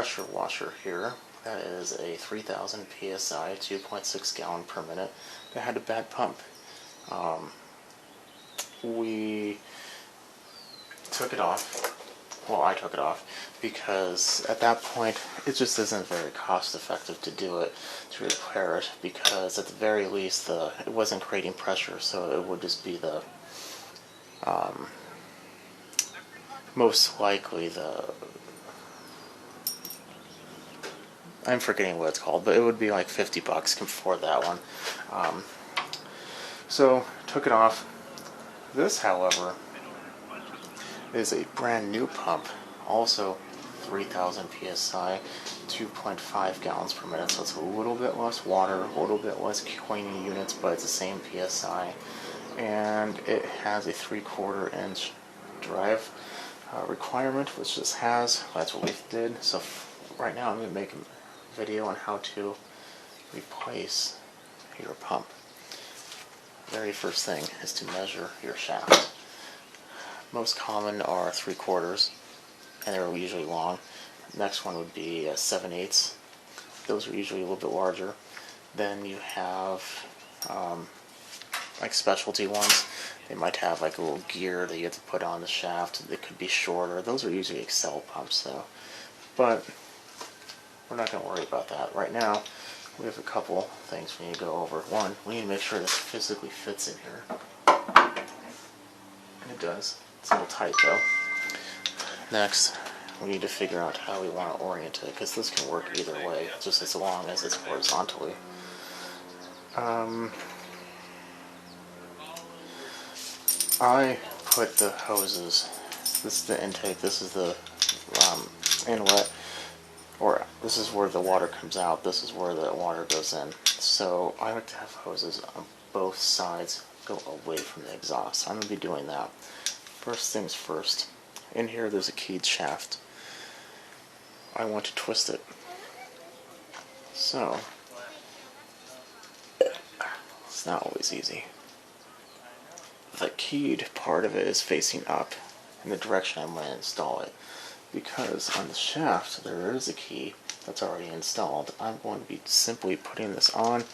pressure washer here. That is a 3000 psi, 2.6 gallon per minute. That had a bad pump. We took it off. Well, I took it off because at that point it just isn't very cost effective to do it, to repair it, because at the very least it wasn't creating pressure, so it would just be the most likely I'm forgetting what it's called, but it would be like $50 for that one. So took it off. This, however, is a brand new pump, also 3000 psi, 2.5 gallons per minute, so it's a little bit less water, a little bit less cleaning units, but it's the same psi, and it has a 3/4 inch drive requirement, which this has. That's what we did. So right now I'm going to make a video on how to replace your pump. Very first thing is to measure your shaft. Most common are 3/4, and they're usually long. Next one would be 7/8. Those are usually a little bit larger. Then you have like specialty ones. They might have like a little gear that you have to put on the shaft. They could be shorter. Those are usually Excel pumps though. But we're not going to worry about that. Right now, we have a couple things we need to go over. One, we need to make sure this physically fits in here. And it does. It's a little tight though. Next, we need to figure out how we want to orient it, because this can work either way, just as long as it's horizontally. I put the hoses, this is the intake, this is the inlet, or this is where the water comes out, this is where the water goes in. So I like to have hoses on both sides go away from the exhaust. I'm going to be doing that. First things first, in here there's a keyed shaft. I want to twist it. So, it's not always easy. The keyed part of it is facing up in the direction I'm going to install it, because on the shaft there is a key that's already installed. I'm going to be simply putting this on.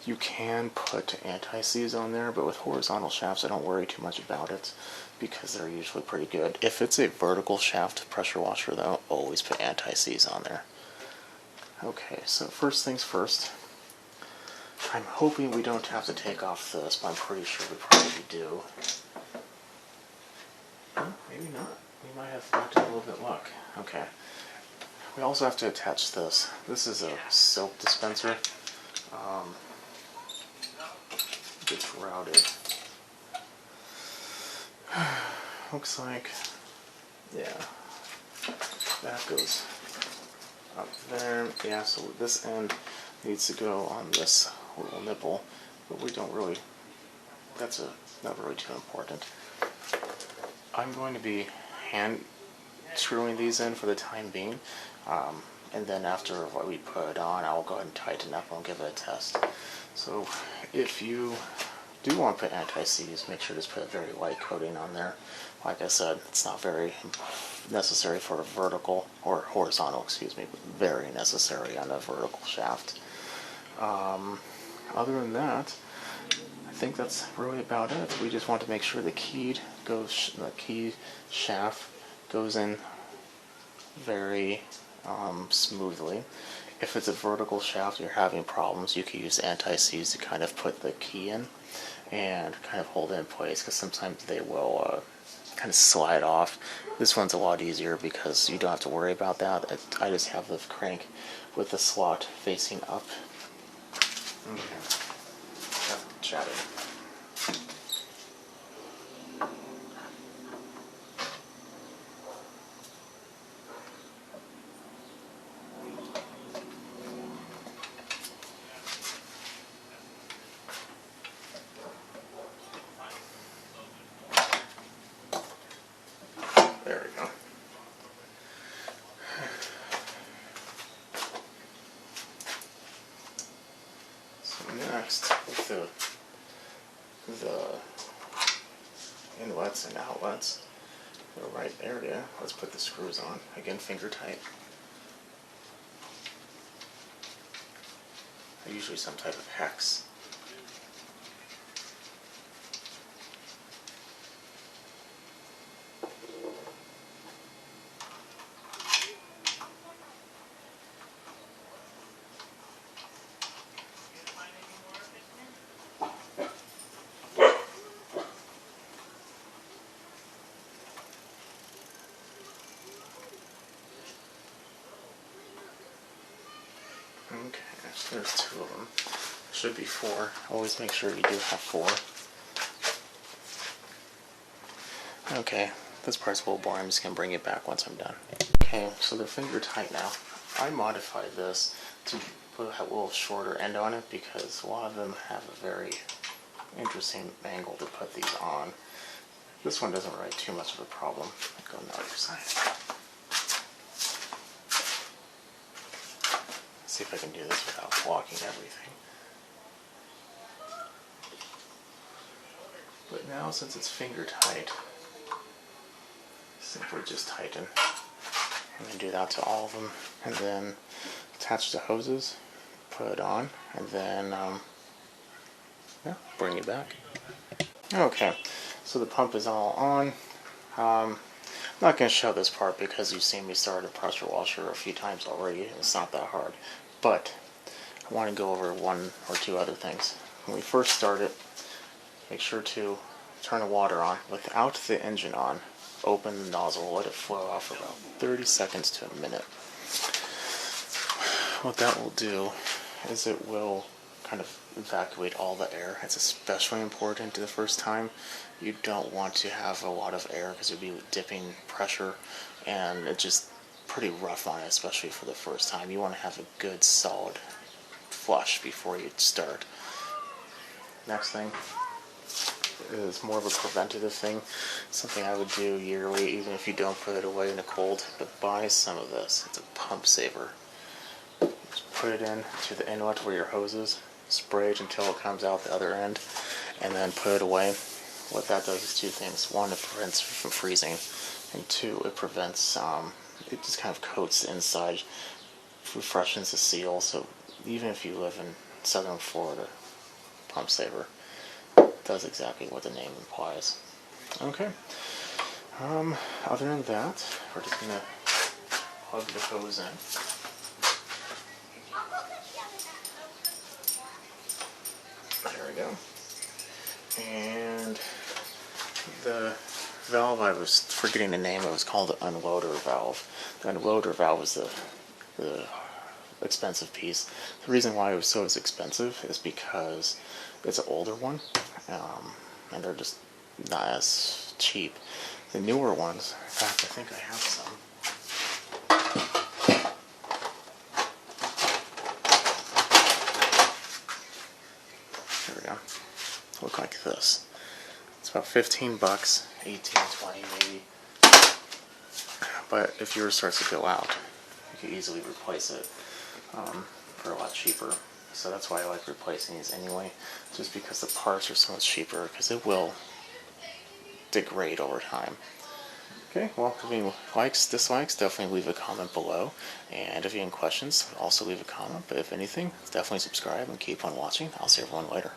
You can put anti-seize on there, but with horizontal shafts I don't worry too much about it, because they're usually pretty good. If it's a vertical shaft pressure washer though, always put anti-seize on there. Okay, so first things first, I'm hoping we don't have to take off this, but I'm pretty sure we probably do. Oh, maybe not. We might have knocked in a little bit luck. Okay. We also have to attach this. This is a soap dispenser. Gets routed. Looks like, yeah, that goes up there. Yeah, so this end needs to go on this little nipple, but we don't really, that's not really too important. I'm going to be hand screwing these in for the time being, and then after what we put it on, I'll go ahead and tighten up and give it a test. So if you do want to put anti-seize, make sure to just put a very light coating on there. Like I said, it's not very necessary for a vertical, or horizontal, excuse me, but very necessary on a vertical shaft. Other than that, I think that's really about it. We just want to make sure the key shaft goes in very smoothly. If it's a vertical shaft you're having problems, you can use anti-seize to kind of put the key in and kind of hold it in place, because sometimes they will kind of slide off. This one's a lot easier because you don't have to worry about that. I just have the crank with the slot facing up. Okay. Chatted. There we go. So next, with the inlets and outlets, the right area, let's put the screws on. Again, finger tight. usually some type of hex. Okay, there's 2 of them. Should be 4. Always make sure you do have 4. Okay, this part's a little boring. I'm just going to bring it back once I'm done. Okay, so they're finger tight now. I modified this to put a little shorter end on it because a lot of them have a very interesting angle to put these on. This one doesn't write too much of a problem. I'll go on the other side. See if I can do this without blocking everything. But now, since it's finger tight, simply just tighten. I'm going to do that to all of them, and then attach the hoses, put it on, and then yeah, bring it back. Okay, so the pump is all on. I'm not going to show this part because you've seen me start a pressure washer a few times already. It's not that hard. But I want to go over 1 or 2 other things. When we first start it, make sure to turn the water on without the engine on. Open the nozzle, let it flow off for about 30 seconds to a minute. What that will do is it will kind of evacuate all the air. It's especially important the first time. You don't want to have a lot of air because you'll be dipping pressure, and it's just pretty rough on it, especially for the first time. You want to have a good solid flush before you start. Next thing is more of a preventative thing, something I would do yearly, even if you don't put it away in the cold, but buy some of this. It's a pump saver. Just put it in to the inlet where your hose is, spray it until it comes out the other end, and then put it away. What that does is 2 things. 1, it prevents from freezing, and 2, it prevents, it just kind of coats the inside, refreshes the seal, so even if you live in southern Florida, pump saver does exactly what the name implies. Okay. Other than that, we're just gonna plug the hose in. There we go. And the valve, I was forgetting the name, it was called the unloader valve. The unloader valve was the expensive piece. The reason why it was so expensive is because it's an older one, and they're just not as cheap. The newer ones, in fact, I think I have some. Here we go. Look like this. It's about 15 bucks, 18, 20 maybe. But if yours starts to go out, you can easily replace it for a lot cheaper. So that's why I like replacing these anyway, just because the parts are so much cheaper, because it will degrade over time. Okay, well, if you likes, dislikes, definitely leave a comment below. And if you have any questions, also leave a comment. But if anything, definitely subscribe and keep on watching. I'll see everyone later.